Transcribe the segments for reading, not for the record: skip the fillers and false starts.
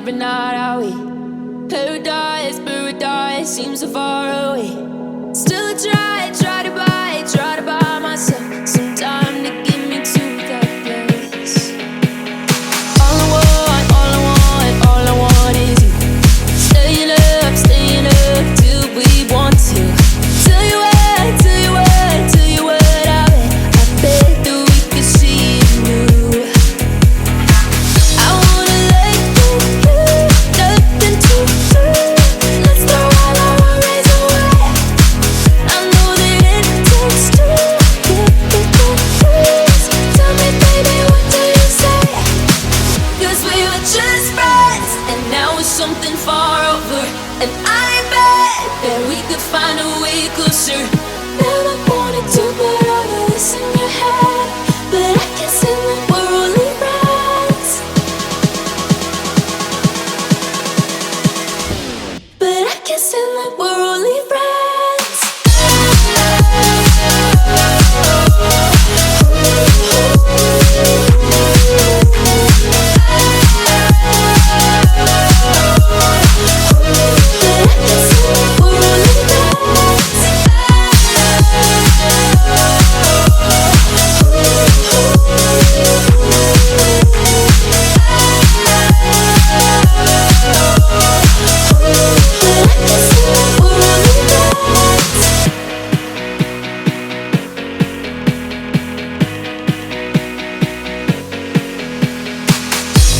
every night, are we? Paradise, paradise seems so far away. Still I try to buy myself some time to get me to that place. All I want is you. Staying up till we want to. Tell you what, I bet that we could see it new. I wanna let you, nothing to do. Let's throw all our worries away. I know that it takes two. Tell me, baby, what do you say? 'Cause we were just friends, and now it's something far over. And I bet that we could find a way closer. Never wanted to put all of this in your head, but I guess in the we're only friends. But I guess in the we're only friends.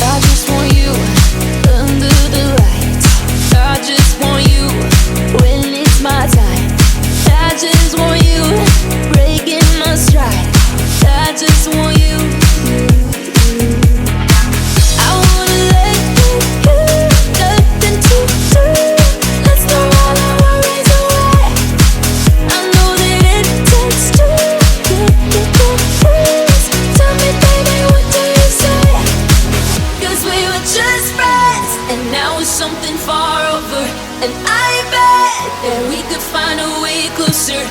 I just want you under the lights. I just want you when it's my time. I just want you breaking my stride. I just want you. I wanna let you, nothing to do. Let's throw all our worries away. I know that it takes two. Tell me, baby, what do you say? 'Cause we were just friends, and now it's something far over. And I bet that we could find a way closer.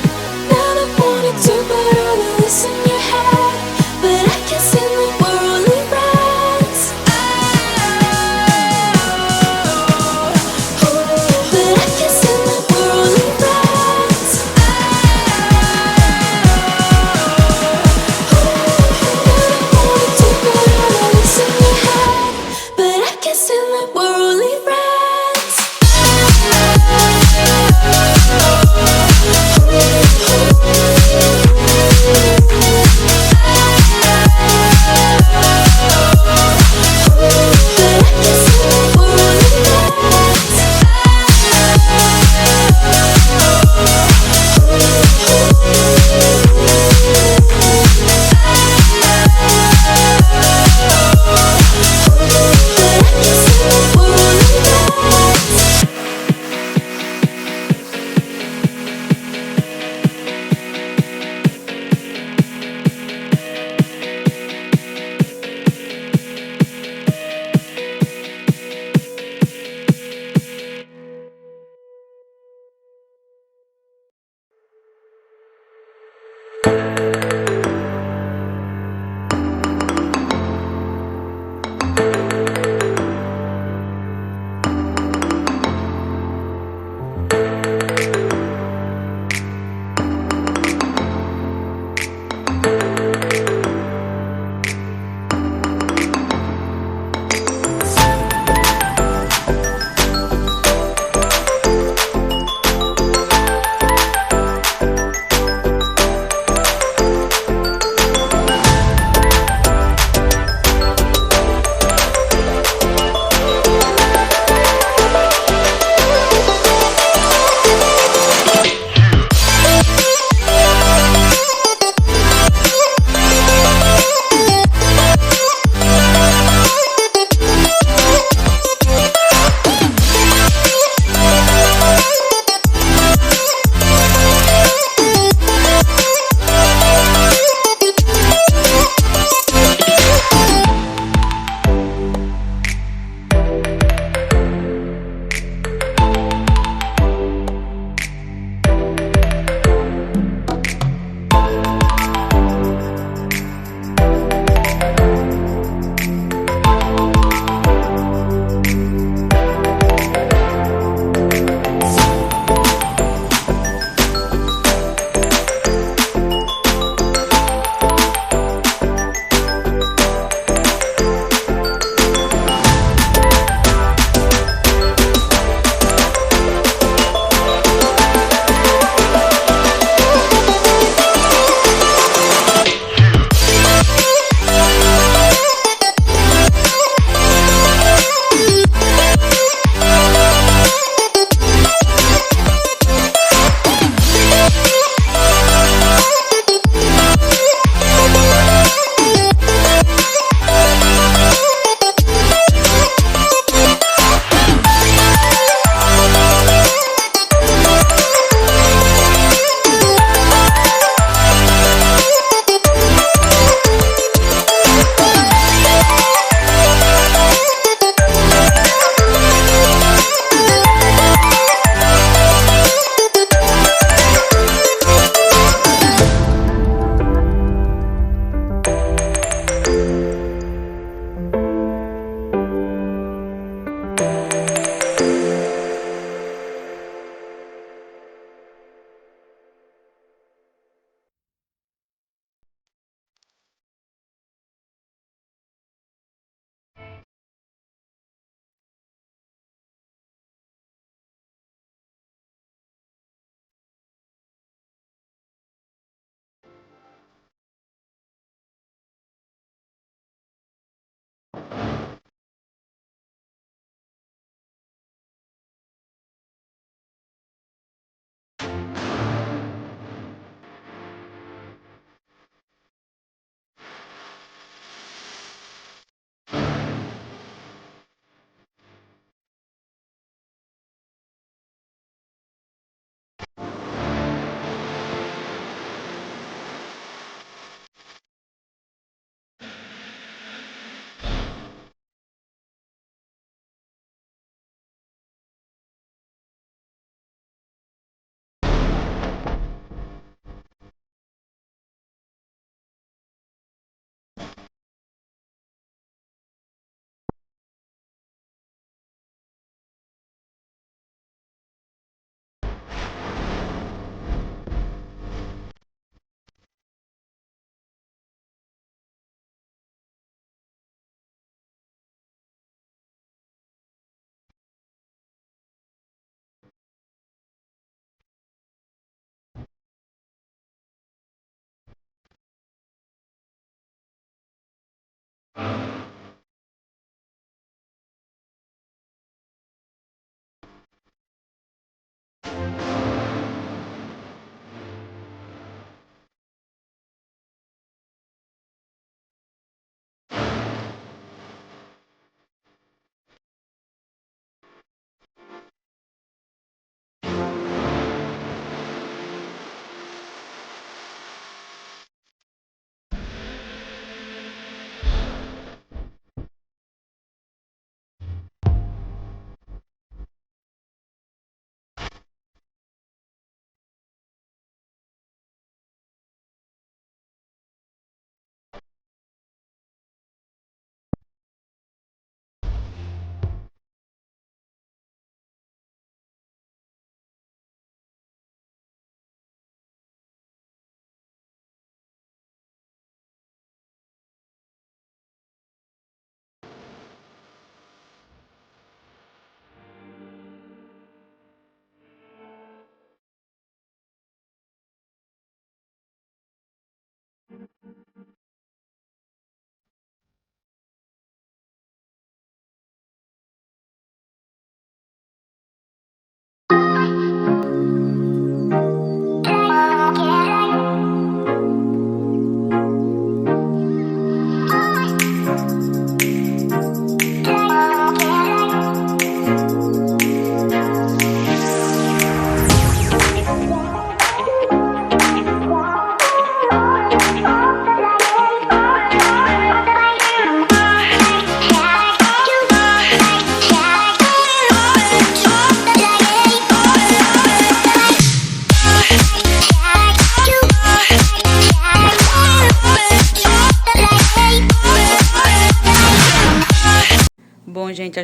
Never wanted to put all of this in your head, but I guess in the we're only friends. But I guess in the we're only friends. Never wanted to put all of this in your head, but I guess in the we're only friends.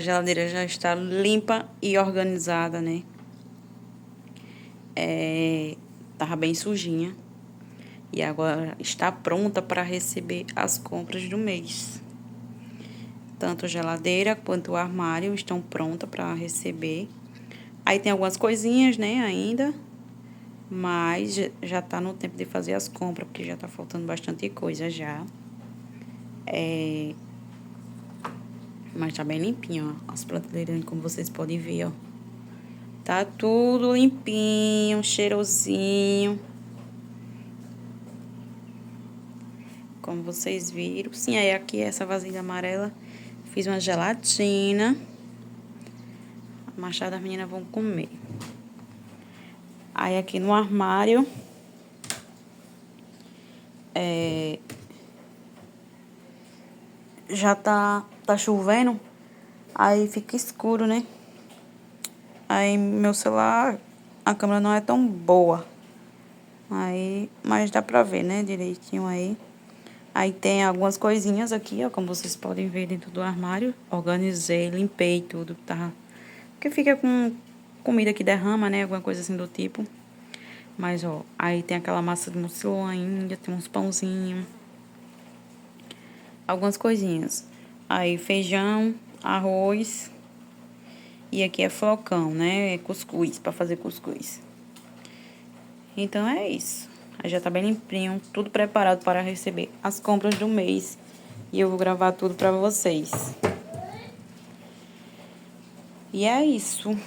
a geladeira já está limpa e organizada, né? Tava bem sujinha. E agora está pronta para receber as compras do mês. Tanto a geladeira quanto o armário estão prontas para receber. Aí tem algumas coisinhas, né, ainda. Mas já tá no tempo de fazer as compras, porque já tá faltando bastante coisa já. Mas tá bem limpinho, ó. As prateleiras, como vocês podem ver, ó. Tá tudo limpinho, cheirosinho. Como vocês viram. Sim, aí aqui essa vasilha amarela. Fiz uma gelatina. A machada das meninas vão comer. Aí aqui no armário. Já tá chovendo. Aí fica escuro, né? Aí meu celular, a câmera não é tão boa. Aí, mas dá pra ver, né, direitinho aí. Aí tem algumas coisinhas aqui, ó, como vocês podem ver dentro do armário. Organizei, limpei tudo, tá? Porque fica com comida que derrama, né, alguma coisa assim do tipo. Mas, ó, aí tem aquela massa de mucilão ainda, tem uns pãozinhos. Algumas coisinhas. Aí feijão, arroz. E aqui é flocão, né? É cuscuz, pra fazer cuscuz. Então é isso. Aí já tá bem limpinho, tudo preparado para receber as compras do mês. E eu vou gravar tudo pra vocês. E é isso.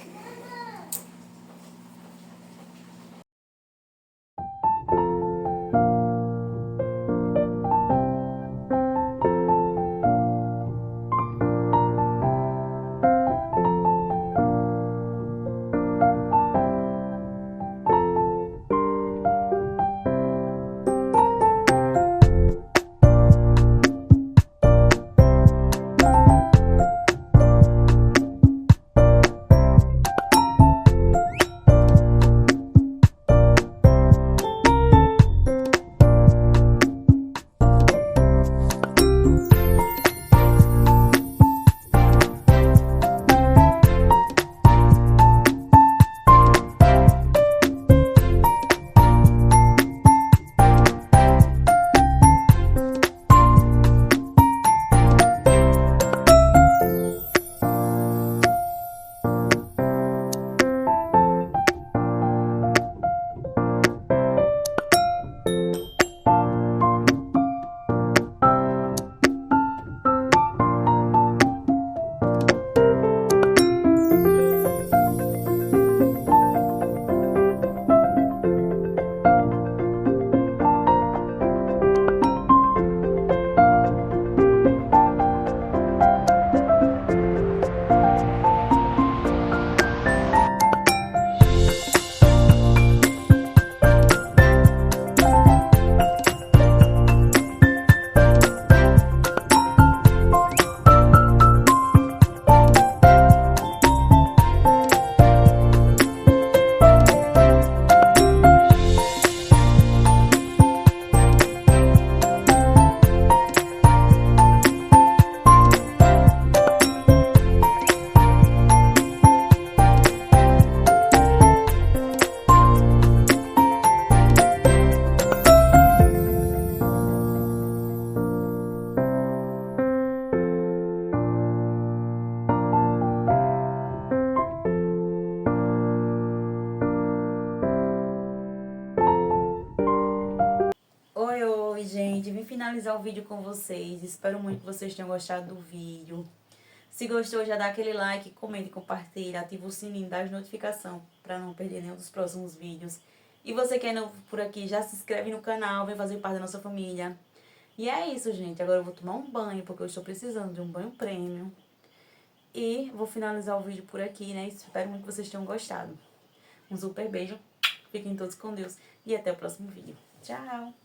Oi, gente, vim finalizar o vídeo com vocês. Espero muito que vocês tenham gostado do vídeo. Se gostou, já dá aquele like, comenta, compartilha, ativa o sininho das notificações para não perder nenhum dos próximos vídeos. E você que é novo por aqui, já se inscreve no canal, vem fazer parte da nossa família. E é isso, gente. Agora eu vou tomar um banho, porque eu estou precisando de um banho premium. E vou finalizar o vídeo por aqui, né? Espero muito que vocês tenham gostado. Um super beijo, fiquem todos com Deus e até o próximo vídeo. Tchau!